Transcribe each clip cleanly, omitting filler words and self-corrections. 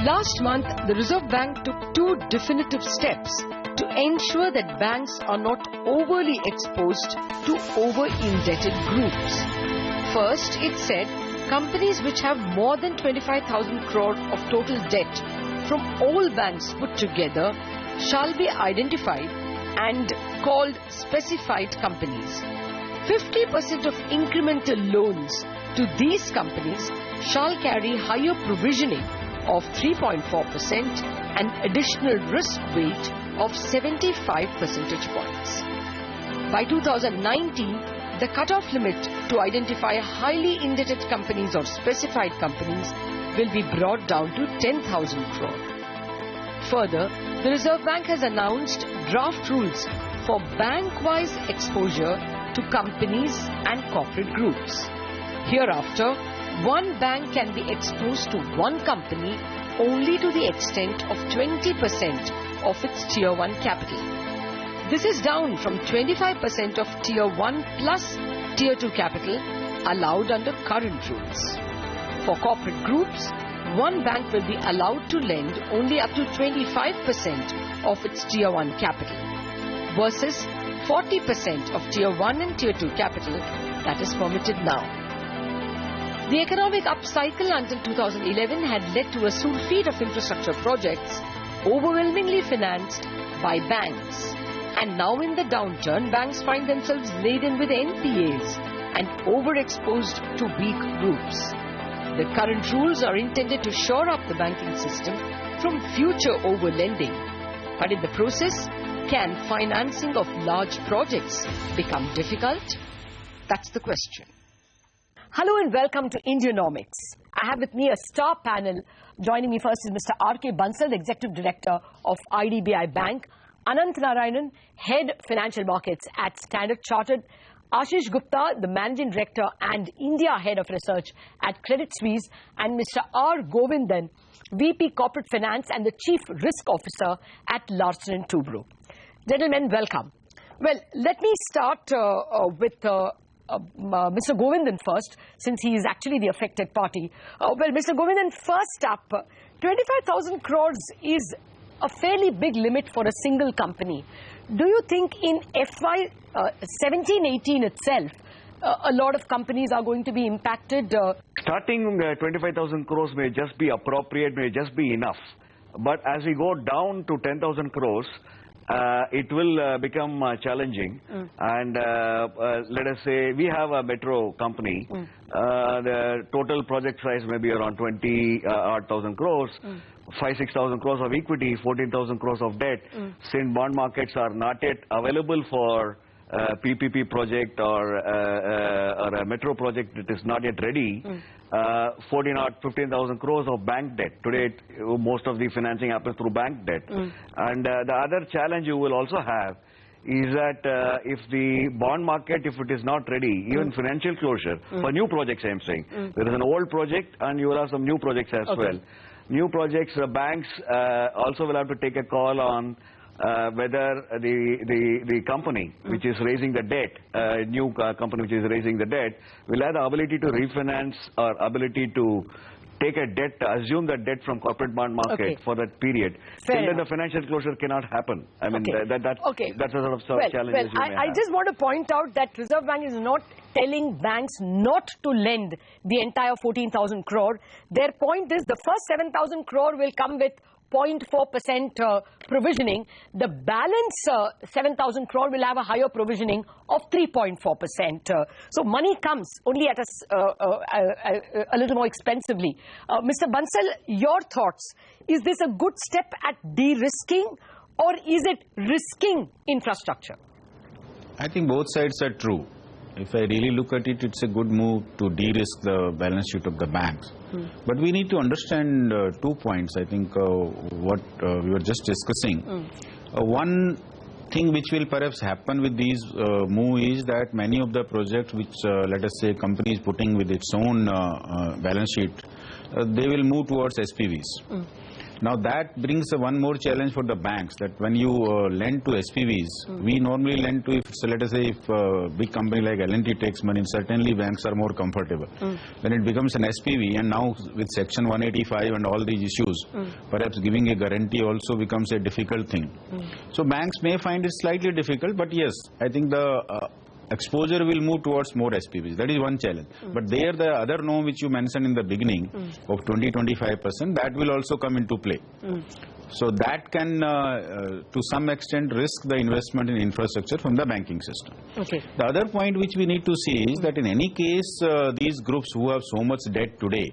Last month, the Reserve Bank took two definitive steps to ensure that banks are not overly exposed to over-indebted groups. First, it said companies which have more than 25,000 crore of total debt from all banks put together shall be identified and called specified companies. 50% of incremental loans to these companies shall carry higher provisioning of 3.4% and additional risk weight of 75 percentage points. By 2019, the cutoff limit to identify highly indebted companies or specified companies will be brought down to 10,000 crore. Further, the Reserve Bank has announced draft rules for bank-wise exposure to companies and corporate groups. Hereafter, one bank can be exposed to one company only to the extent of 20% of its Tier 1 capital. This is down from 25% of Tier 1 plus Tier 2 capital allowed under current rules. For corporate groups, one bank will be allowed to lend only up to 25% of its Tier 1 capital versus 40% of Tier 1 and Tier 2 capital that is permitted now. The economic upcycle until 2011 had led to a sulfate of infrastructure projects overwhelmingly financed by banks. And now in the downturn, banks find themselves laden with NPAs and overexposed to weak groups. The current rules are intended to shore up the banking system from future overlending. But in the process, can financing of large projects become difficult? That's the question. Hello and welcome to Indianomics. I have with me a star panel. Joining me first is Mr. R.K. Bansal, Executive Director of RBI Bank, Anant Narayanan, Head Financial Markets at Standard Chartered, Ashish Gupta, the Managing Director and India Head of Research at Credit Suisse, and Mr. R. Govindan, VP Corporate Finance and the Chief Risk Officer at Larsen & Toubro. Gentlemen, welcome. Well, let me start with Mr. Govindan first, since he is actually the affected party. Well, Mr. Govindan, first up, 25,000 crores is a fairly big limit for a single company. Do you think in FY 17-18 itself, a lot of companies are going to be impacted? Starting 25,000 crores may just be appropriate, may just be enough. But as we go down to 10,000 crores, it will become challenging. And let us say we have a metro company. The total project size may be around 20,000 crores. 5,000-6,000 crores of equity, 14,000 crores of debt. Since bond markets are not yet available for PPP project or a metro project that is not yet ready, 14 or 15,000 crores of bank debt. Today, most of the financing happens through bank debt. And the other challenge you will also have is that if the bond market, if it is not ready, even financial closure, for new projects I am saying, there is an old project and you will have some new projects as well. New projects, the banks also will have to take a call on whether the company which is raising the debt, new company which is raising the debt, will have the ability to refinance or ability to take a debt, assume that debt from corporate bond market for that period. Till then the financial closure cannot happen. I mean, that's a sort of challenge. Well, I just want to point out that Reserve Bank is not telling banks not to lend the entire 14,000 crore. Their point is the first 7,000 crore will come with 0.4% provisioning. The balance 7,000 crore will have a higher provisioning of 3.4%. So money comes only at a little more expensively. Mr. Bansal, your thoughts. Is this a good step at de-risking or is it risking infrastructure? I think both sides are true. If I really look at it, it's a good move to de-risk the balance sheet of the banks. But we need to understand 2 points, I think, what we were just discussing. One thing which will perhaps happen with these move is that many of the projects which, let us say, company is putting with its own balance sheet, they will move towards SPVs. Now that brings one more challenge for the banks, that when you lend to SPVs, we normally lend to, if let us say, if a big company like L&T takes money, certainly banks are more comfortable. When it becomes an SPV, and now with Section 185 and all these issues, perhaps giving a guarantee also becomes a difficult thing. So banks may find it slightly difficult, but yes, I think the exposure will move towards more SPVs. That is one challenge. But there, the other norm which you mentioned in the beginning of 20-25%, that will also come into play. So that can, to some extent, risk the investment in infrastructure from the banking system. Okay. The other point which we need to see is that in any case, these groups who have so much debt today,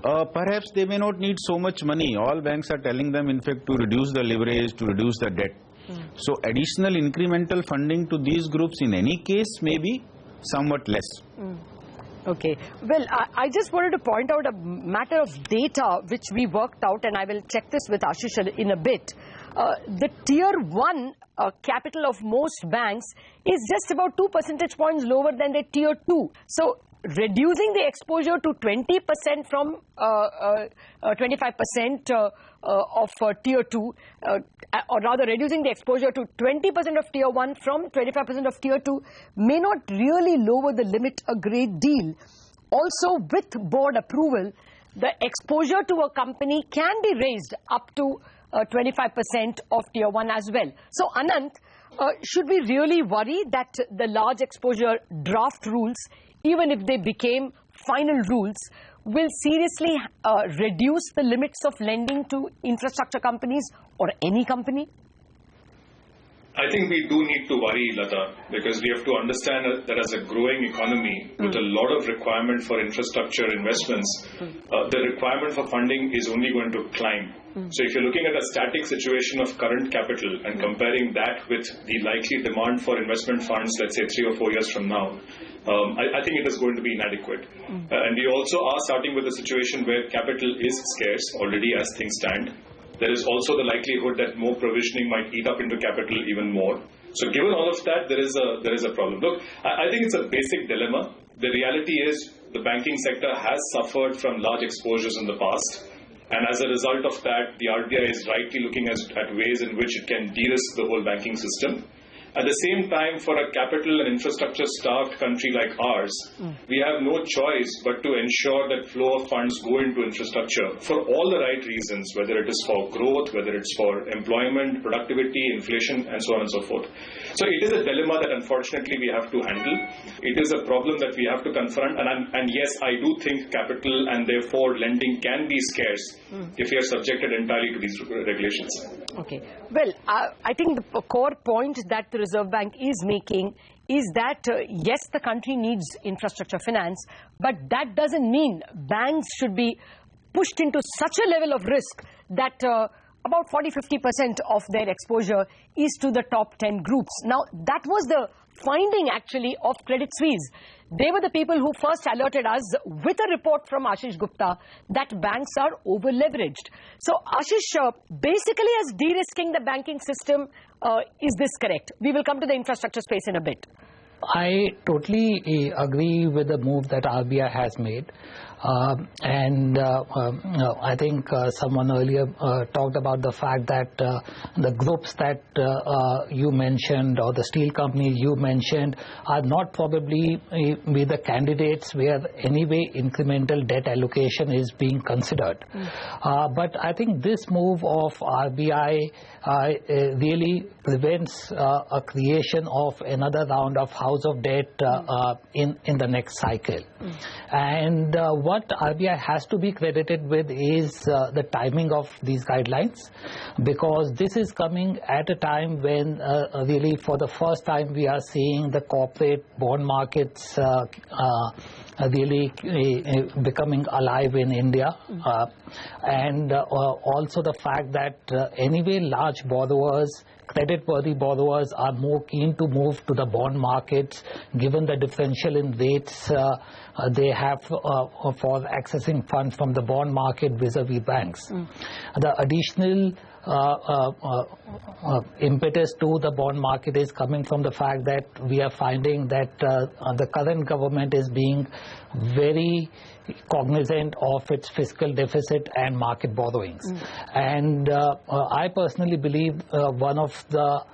perhaps they may not need so much money. All banks are telling them, in fact, to reduce the leverage, to reduce the debt. So additional incremental funding to these groups in any case may be somewhat less. Okay. Well, I just wanted to point out a matter of data which we worked out, and I will check this with Ashish in a bit. The tier 1 capital of most banks is just about 2 percentage points lower than the tier 2. So reducing the exposure to 20% from 25% of tier 2, or rather reducing the exposure to 20% of tier 1 from 25% of tier 2 may not really lower the limit a great deal. Also, with board approval, the exposure to a company can be raised up to 25% of tier 1 as well. So Anant, should we really worry that the large exposure draft rules, even if they became final rules, will seriously reduce the limits of lending to infrastructure companies or any company? I think we do need to worry, Lata, because we have to understand that as a growing economy with a lot of requirement for infrastructure investments, the requirement for funding is only going to climb. So if you're looking at a static situation of current capital and comparing that with the likely demand for investment funds, let's say 3 or 4 years from now, I think it is going to be inadequate. And we also are starting with a situation where capital is scarce already as things stand. There is also the likelihood that more provisioning might eat up into capital even more. So given all of that, there is a problem. Look, I think it's a basic dilemma. The reality is the banking sector has suffered from large exposures in the past. And as a result of that, the RBI is rightly looking at ways in which it can de-risk the whole banking system. At the same time, for a capital and infrastructure-starved country like ours, we have no choice but to ensure that flow of funds go into infrastructure for all the right reasons, whether it is for growth, whether it's for employment, productivity, inflation, and so on and so forth. So it is a dilemma that unfortunately we have to handle. It is a problem that we have to confront. And yes, I do think capital and therefore lending can be scarce if we are subjected entirely to these regulations. Okay. Well, I think the core point that the Reserve Bank is making is that, yes, the country needs infrastructure finance, but that doesn't mean banks should be pushed into such a level of risk that about 40-50% of their exposure is to the top 10 groups. Now, that was the finding actually of Credit Suisse. They were the people who first alerted us with a report from Ashish Gupta that banks are over-leveraged. So, Ashish, basically as de-risking the banking system, is this correct? We will come to the infrastructure space in a bit. I totally agree with the move that RBI has made. I think someone earlier talked about the fact that the groups that you mentioned, or the steel companies you mentioned, are not probably be the candidates where anyway incremental debt allocation is being considered. But I think this move of RBI really prevents a creation of another round of house of debt in the next cycle. And what RBI has to be credited with is the timing of these guidelines, because this is coming at a time when really for the first time we are seeing the corporate bond markets really becoming alive in India, and also the fact that anyway large borrowers, credit-worthy borrowers, are more keen to move to the bond markets given the differential in rates they have for accessing funds from the bond market vis-a-vis banks. The additional impetus to the bond market is coming from the fact that we are finding that the current government is being very cognizant of its fiscal deficit and market borrowings. And I personally believe one of the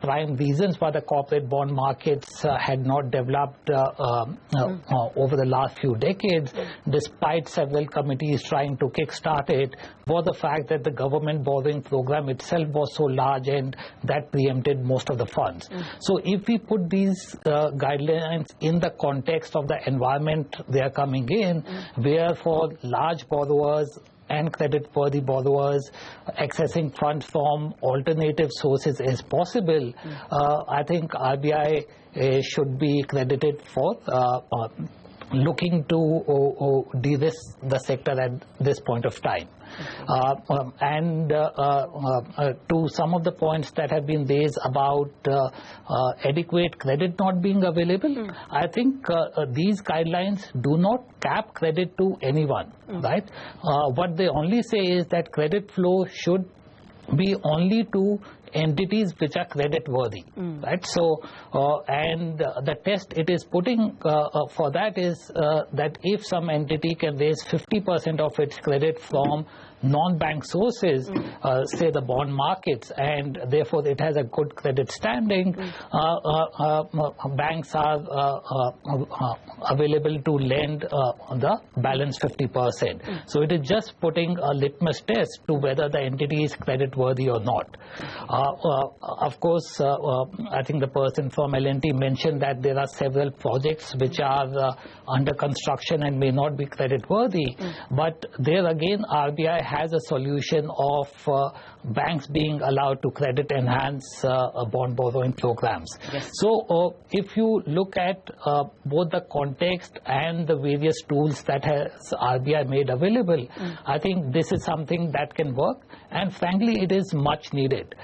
prime reasons why the corporate bond markets had not developed over the last few decades, despite several committees trying to kickstart it, was the fact that the government borrowing program itself was so large and that preempted most of the funds. So if we put these guidelines in the context of the environment they are coming in, where for large borrowers and credit-worthy borrowers accessing funds from alternative sources is possible, I think RBI should be credited for looking to de-risk the sector at this point of time. And to some of the points that have been raised about adequate credit not being available, I think these guidelines do not cap credit to anyone, right? What they only say is that credit flow should be only to entities which are credit worthy, right? So and the test it is putting for that is that if some entity can raise 50% of its credit from non-bank sources, say the bond markets, and therefore it has a good credit standing, banks are available to lend the balance 50%. So it is just putting a litmus test to whether the entity is credit worthy or not. Of course, I think the person from L&T mentioned that there are several projects which are under construction and may not be credit worthy, but there again RBI has a solution of banks being allowed to credit enhance bond borrowing programs. So if you look at both the context and the various tools that has RBI made available, I think this is something that can work, and frankly it is much needed.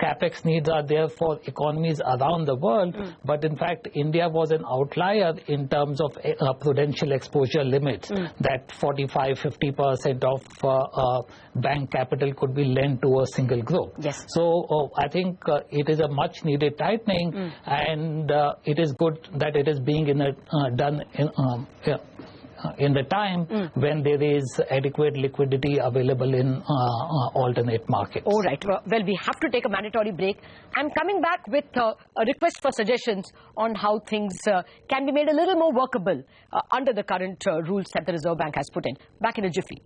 Capex needs are there for economies around the world, but in fact India was an outlier in terms of prudential exposure limits, that 45-50% of bank capital could be lent to a single group. So I think it is a much needed tightening, and it is good that it is being done in the time when there is adequate liquidity available in alternate markets. All right. Well, we have to take a mandatory break. I'm coming back with a request for suggestions on how things can be made a little more workable under the current rules that the Reserve Bank has put in. Back in a jiffy.